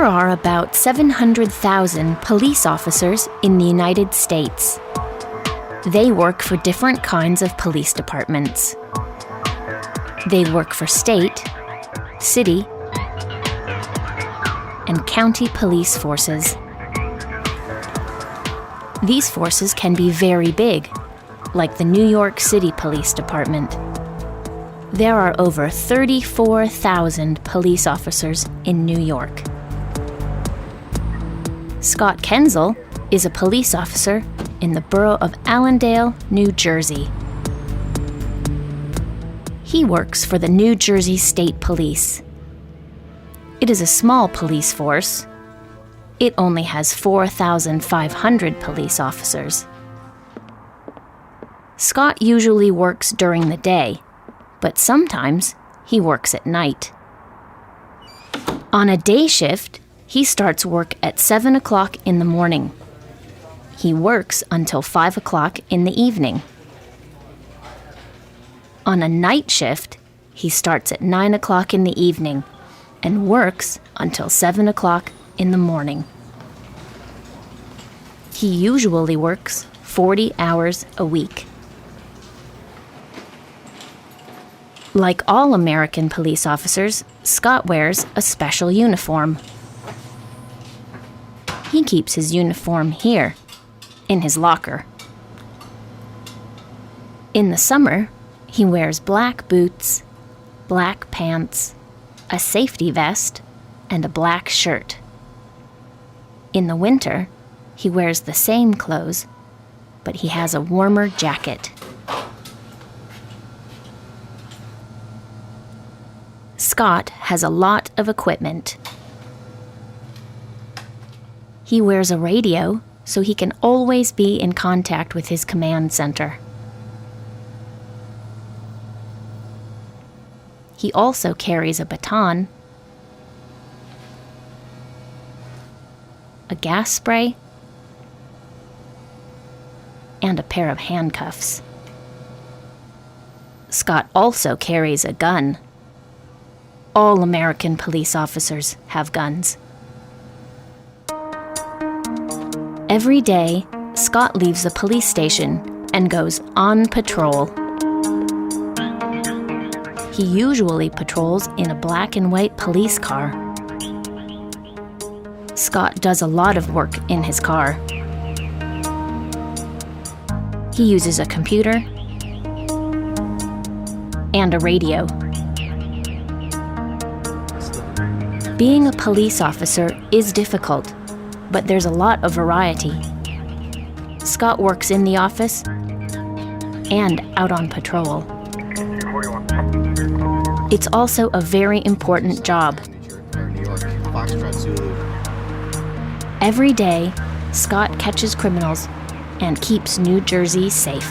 There are about 700,000 police officers in the United States. They work for different kinds of police departments. They work for state, city, and county police forces. These forces can be very big, like the New York City Police Department. There are over 34,000 police officers in New York. Scott Kenzel is a police officer in the borough of Allendale, New Jersey. He works for the New Jersey State Police. It is a small police force. It only has 4,500 police officers. Scott usually works during the day, but sometimes he works at night. On a day shift, he starts work at 7 o'clock in the morning. He works until 5 o'clock in the evening. On a night shift, he starts at 9 o'clock in the evening and works until 7 o'clock in the morning. He usually works 40 hours a week. Like all American police officers, Scott wears a special uniform. He keeps his uniform here, in his locker. In the summer, he wears black boots, black pants, a safety vest, and a black shirt. In the winter, he wears the same clothes, but he has a warmer jacket. Scott has a lot of equipment. He wears a radio so he can always be in contact with his command center. He also carries a baton, a gas spray, and a pair of handcuffs. Scott also carries a gun. All American police officers have guns. Every day, Scott leaves the police station and goes on patrol. He usually patrols in a black and white police car. Scott does a lot of work in his car. He uses a computer and a radio. Being a police officer is difficult, but there's a lot of variety. Scott works in the office and out on patrol. It's also a very important job. Every day, Scott catches criminals and keeps New Jersey safe.